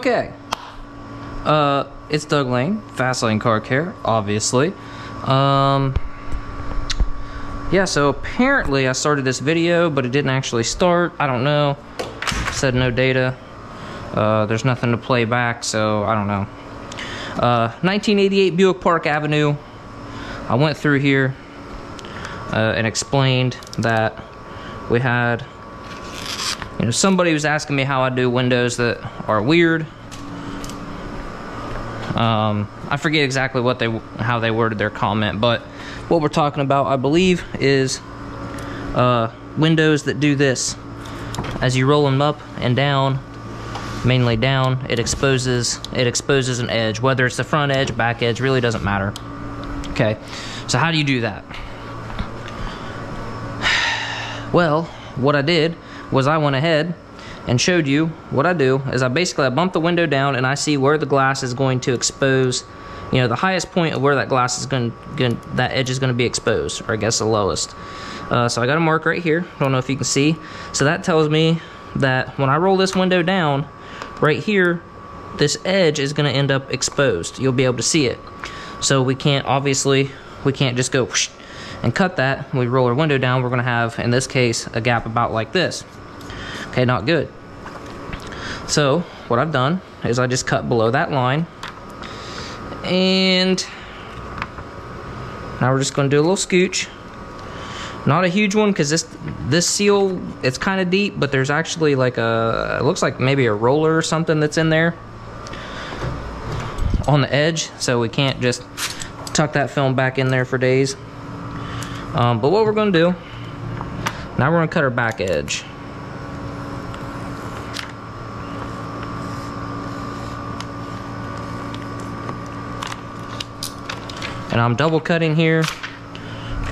Okay. It's Doug Lane, Fastlane Car Care, obviously. Yeah, so apparently I started this video, but it didn't actually start. I don't know. It said no data. There's nothing to play back, so I don't know. 1988 Buick Park Avenue. I went through here and explained that we had, you know, somebody was asking me how I do windows that are weird. I forget exactly what how they worded their comment, but what we're talking about, I believe, is windows that do this. As you roll them up and down, mainly down, it exposes an edge. Whether it's the front edge, back edge, really doesn't matter. Okay, so how do you do that? Well, what I did was I went ahead and showed you what I do is I bump the window down and I see where the glass is going to expose, you know, the highest point of where that glass is that edge is going to be exposed, or I guess the lowest. So I got a mark right here. I don't know if you can see. So that tells me that when I roll this window down, right here, this edge is going to end up exposed. You'll be able to see it. So we can't just go whoosh and cut that. When we roll our window down, we're going to have, in this case, a gap about like this. Okay, not good. So what I've done is I just cut below that line, and now we're just going to do a little scooch. Not a huge one, because this seal, it's kind of deep, but there's actually like it looks like maybe a roller or something that's in there on the edge, so we can't just tuck that film back in there for days. But what we're going to do, now we're going to cut our back edge. And I'm double cutting here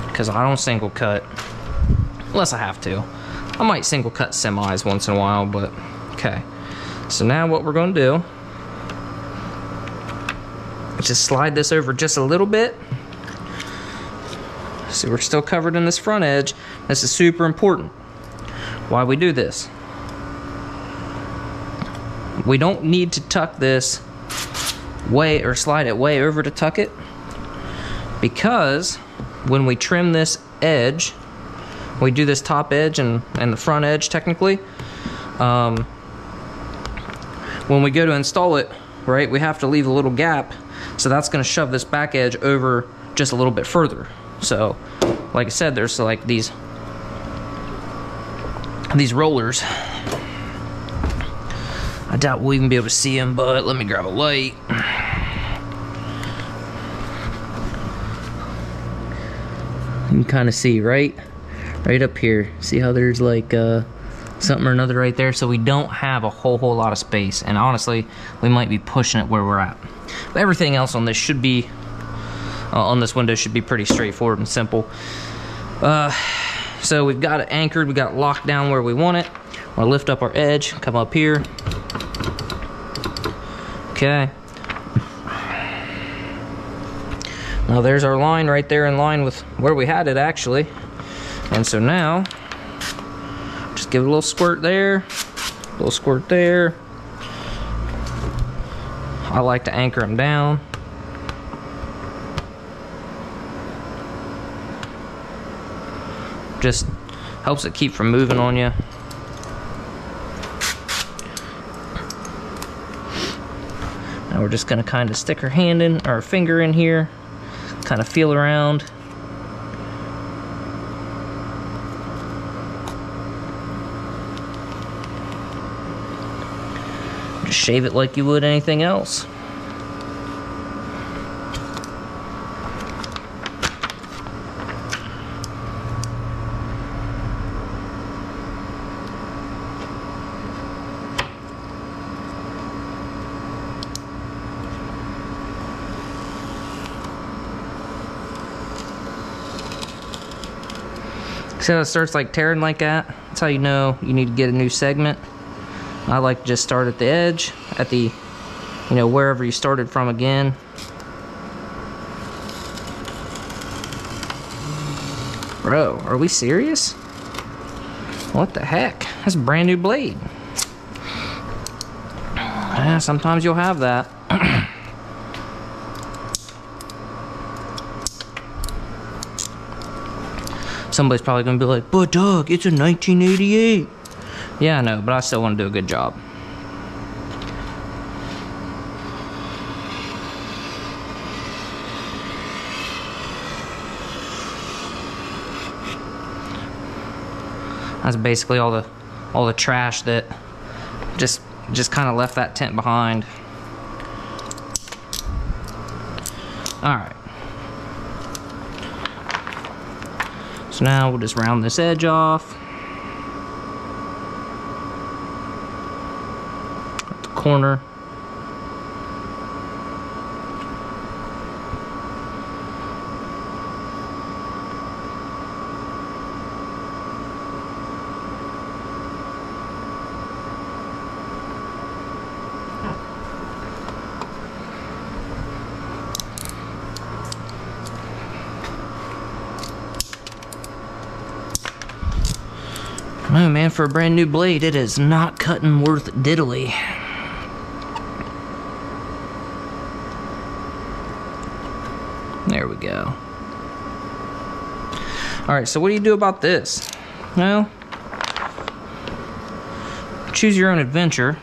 because I don't single cut unless I have to. I might single cut semis once in a while, but okay. So now what we're going to do is just slide this over just a little bit. See, we're still covered in this front edge. This is super important. Why we do this? We don't need to tuck this way or slide it way over to tuck it, because when we trim this edge, we do this top edge and the front edge technically, when we go to install it, right, we have to leave a little gap, so that's going to shove this back edge over just a little bit further. So like I said, there's like these rollers. I doubt we'll even be able to see them, but let me grab a light. You can kind of see right up here. See how there's like something or another right there? So we don't have a whole lot of space, and honestly, we might be pushing it where we're at. But everything else on this should be, on this window should be pretty straightforward and simple. So we've got it anchored, we got it locked down where we want it. I'll lift up our edge, come up here. Okay. Now there's our line right there, in line with where we had it actually. And so now, just give it a little squirt there, a little squirt there. I like to anchor them down. Just helps it keep from moving on you. Now we're just gonna kind of stick our hand in, our finger in here, kind of feel around. Just shave it like you would anything else. See how it starts like tearing like that? That's how you know you need to get a new segment. I like to just start at the edge, at the, you know, wherever you started from again. Bro, are we serious? What the heck? That's a brand new blade. Yeah, sometimes you'll have that. Somebody's probably gonna be like, but Doug, it's a 1988. Yeah, I know, but I still want to do a good job. That's basically all the trash that just kind of left that tent behind. All right. So now we'll just round this edge off. At the corner. Oh man, for a brand new blade, it is not cutting worth diddly. There we go. Alright, so what do you do about this? Well, choose your own adventure.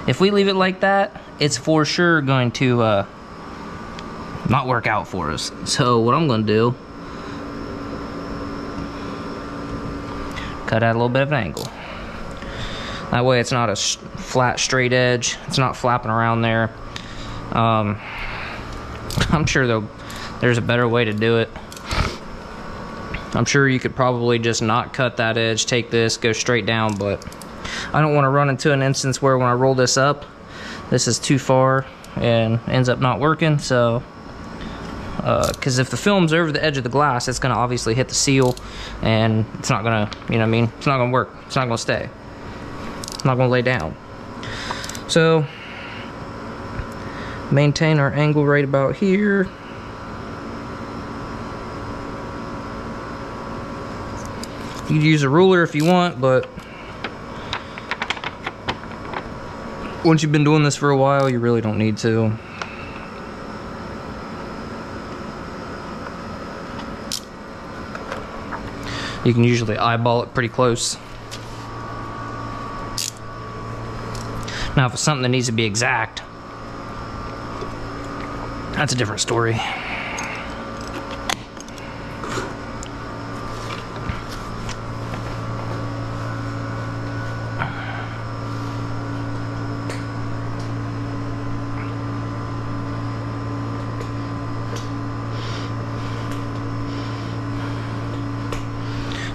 If we leave it like that, it's for sure going to not work out for us. So what I'm going to do, cut out a little bit of an angle. That way it's not a flat straight edge. It's not flapping around there. I'm sure there's a better way to do it. I'm sure you could probably just not cut that edge, take this, go straight down, but I don't want to run into an instance where when I roll this up, this is too far and ends up not working. So because if the film's over the edge of the glass, it's going to obviously hit the seal, and it's not going to, you know what I mean? It's not going to work. It's not going to stay. It's not going to lay down. So, maintain our angle right about here. You can use a ruler if you want, but once you've been doing this for a while, you really don't need to. You can usually eyeball it pretty close. Now, if it's something that needs to be exact, that's a different story.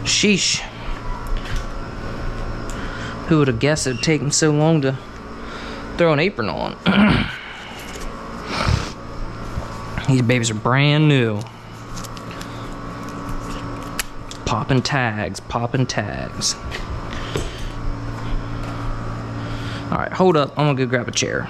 Sheesh. Who would have guessed it would take them so long to throw an apron on? These babies are brand new. Popping tags, popping tags. Alright, hold up. I'm gonna go grab a chair.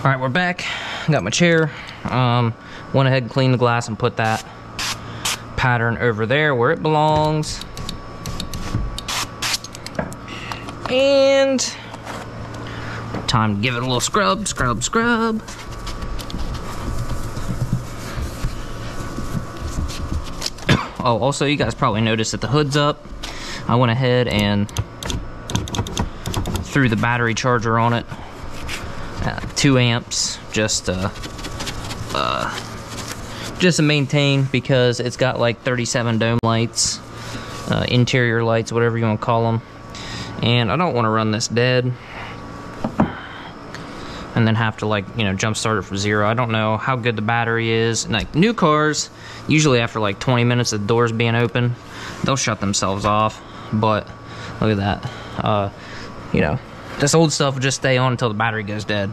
Alright, we're back. Got my chair. Went ahead and cleaned the glass and put that pattern over there where it belongs. And time to give it a little scrub, scrub, scrub. Oh, also you guys probably noticed that the hood's up. I went ahead and threw the battery charger on it. 2 amps, just to maintain, because it's got like 37 dome lights, interior lights, whatever you want to call them. And I don't want to run this dead and then have to, like, you know, jump start it from 0. I don't know how good the battery is. And like new cars, usually after like 20 minutes of the doors being open, they'll shut themselves off. But look at that. You know, this old stuff will just stay on until the battery goes dead.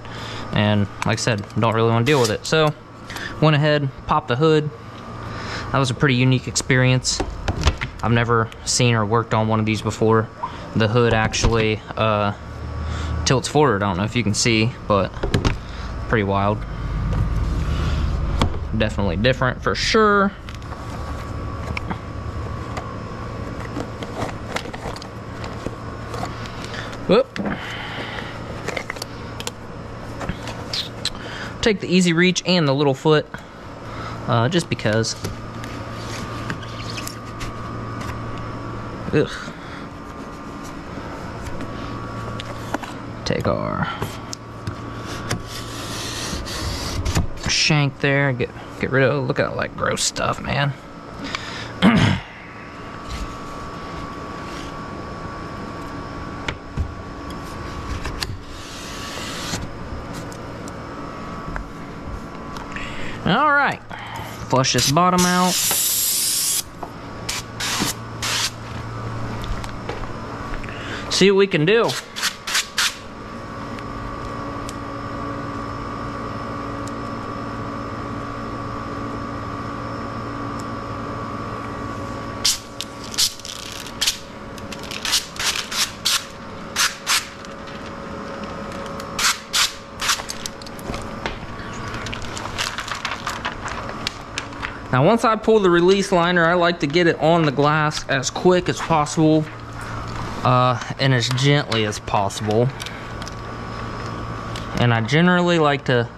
And like I said, don't really want to deal with it. So went ahead, popped the hood. That was a pretty unique experience. I've never seen or worked on one of these before. The hood actually tilts forward. I don't know if you can see, but pretty wild. Definitely different for sure. Whoop. Take the Easy Reach and the little foot, just because. Ugh. Take our shank there, get rid of. Look at all that gross stuff, man. All right, flush this bottom out. See what we can do. Now, once I pull the release liner, I like to get it on the glass as quick as possible, and as gently as possible. And I generally like to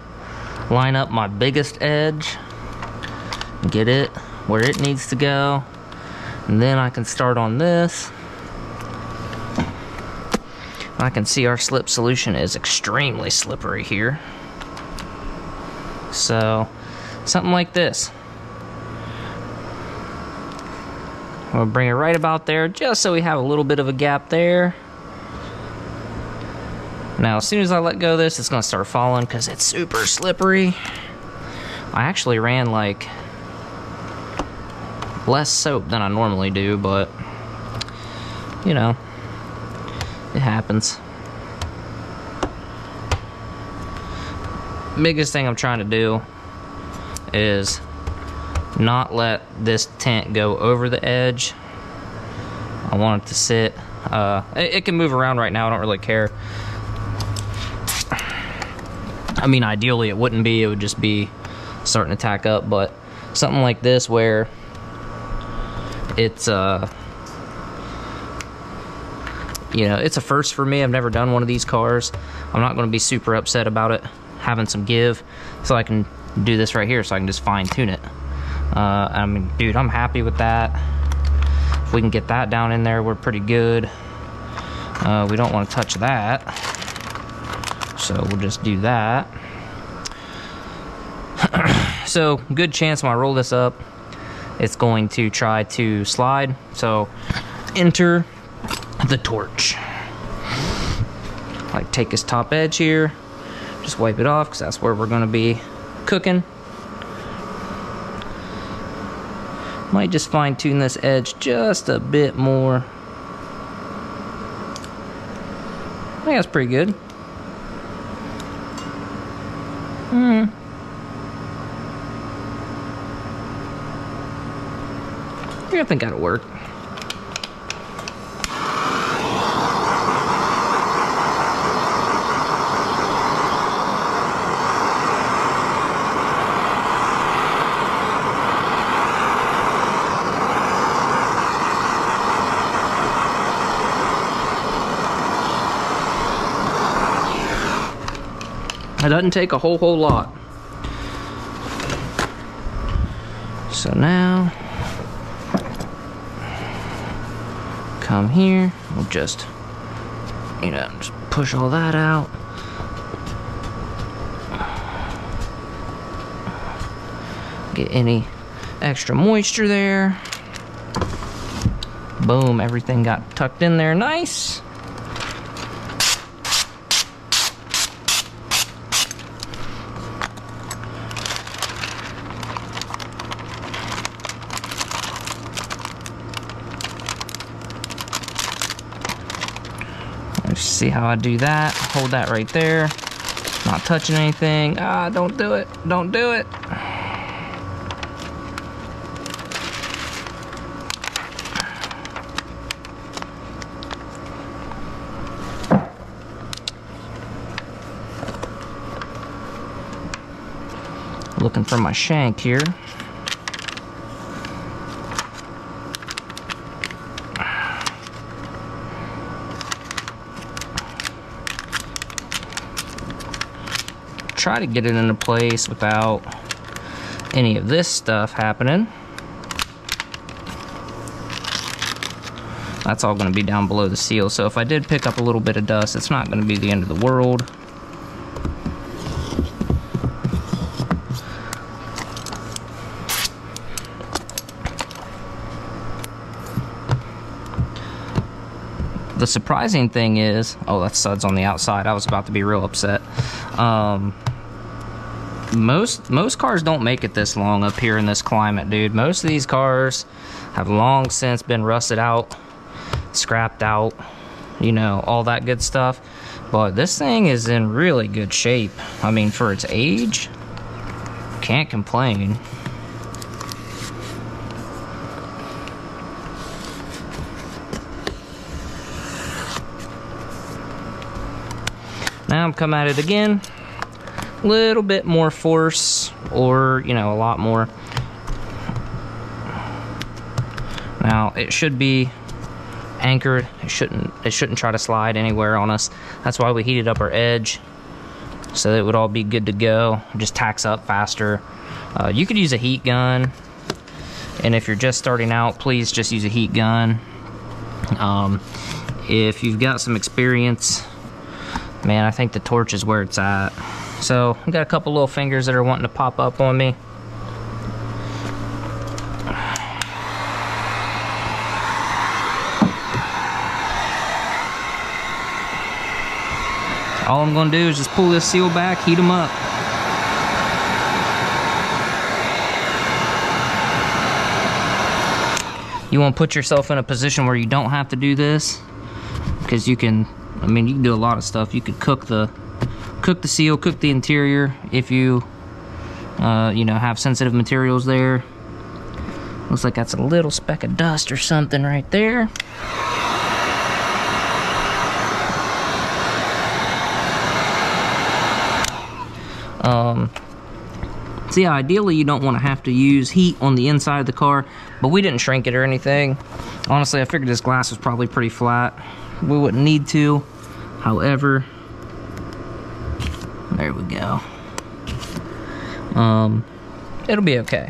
line up my biggest edge, get it where it needs to go, and then I can start on this. I can see our slip solution is extremely slippery here. So, something like this. We'll bring it right about there, just so we have a little bit of a gap there. Now, as soon as I let go of this, it's gonna start falling because it's super slippery. I actually ran like less soap than I normally do, but you know, it happens. Biggest thing I'm trying to do is not let this tint go over the edge. I want it to sit. It can move around right now, I don't really care. I mean, ideally it wouldn't be, it would just be starting to tack up, but something like this where it's, you know, it's a first for me. I've never done one of these cars. I'm not gonna be super upset about it having some give, so I can do this right here, so I can just fine tune it. I mean, dude, I'm happy with that. If we can get that down in there, we're pretty good. We don't want to touch that, so we'll just do that. So, good chance when I roll this up, it's going to try to slide. So, enter the torch. Like, take this top edge here, just wipe it off, because that's where we're going to be cooking. Might just fine tune this edge just a bit more. I think that's pretty good. I think that'll work. It doesn't take a whole lot. So now, come here, we'll just, you know, just push all that out. Get any extra moisture there. Boom, everything got tucked in there nice. Let's see how I do that. Hold that right there. Not touching anything. Ah, don't do it. Don't do it. Looking for my shank here. Try to get it into place without any of this stuff happening. That's all going to be down below the seal, so if I did pick up a little bit of dust, it's not going to be the end of the world. The surprising thing is, oh, that stud's on the outside. I was about to be real upset. Most cars don't make it this long up here in this climate, dude. Most of these cars have long since been rusted out, scrapped out, you know, all that good stuff. But this thing is in really good shape. I mean, for its age, can't complain. Now I'm coming at it again, a little bit more force, or, you know, a lot more. Now it should be anchored. It shouldn't try to slide anywhere on us. That's why we heated up our edge, so that it would all be good to go. It just tacks up faster. You could use a heat gun, and if you're just starting out, please just use a heat gun. If you've got some experience, man, I think the torch is where it's at. So, I've got a couple little fingers that are wanting to pop up on me. All I'm going to do is just pull this seal back, heat them up. You want to put yourself in a position where you don't have to do this, because you can, I mean, you can do a lot of stuff. You could cook the seal, cook the interior if you, you know, have sensitive materials there. Looks like that's a little speck of dust or something right there. So yeah, ideally you don't want to have to use heat on the inside of the car, but we didn't shrink it or anything. Honestly, I figured this glass was probably pretty flat. We wouldn't need to. However, there we go. It'll be okay.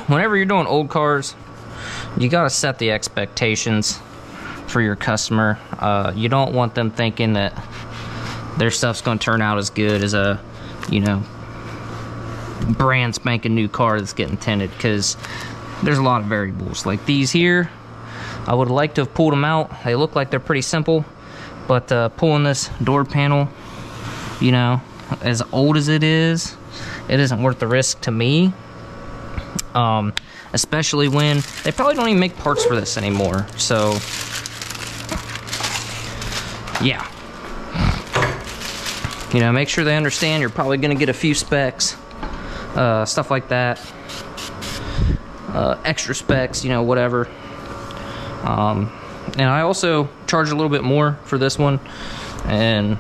Whenever you're doing old cars, you gotta set the expectations for your customer. You don't want them thinking that their stuff's gonna turn out as good as a, you know, brand spanking new car that's getting tinted, because there's a lot of variables. Like these here, I would like to have pulled them out. They look like they're pretty simple, but pulling this door panel, you know, as old as it isn't worth the risk to me. Especially when they probably don't even make parts for this anymore. So yeah, you know, make sure they understand you're probably gonna get a few specs, stuff like that, extra specs, you know, whatever. And I also charge a little bit more for this one, and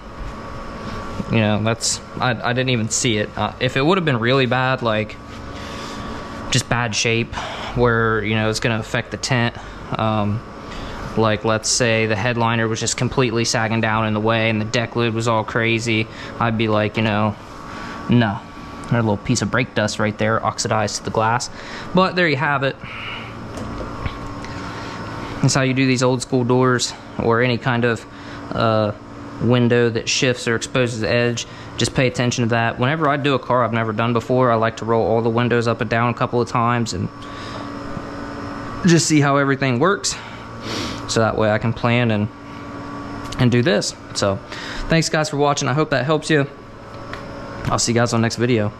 you know, that's, I didn't even see it. If it would have been really bad, like just bad shape, where, you know, it's gonna affect the tint, Like, let's say the headliner was just completely sagging down in the way and the deck lid was all crazy, I'd be like, you know, no. There's a little piece of brake dust right there, oxidized to the glass. But there you have it. That's how you do these old school doors, or any kind of window that shifts or exposes the edge. Just pay attention to that. Whenever I do a car I've never done before, I like to roll all the windows up and down a couple of times and just see how everything works, so that way I can plan and do this. So thanks guys for watching. I hope that helps you. I'll see you guys on the next video.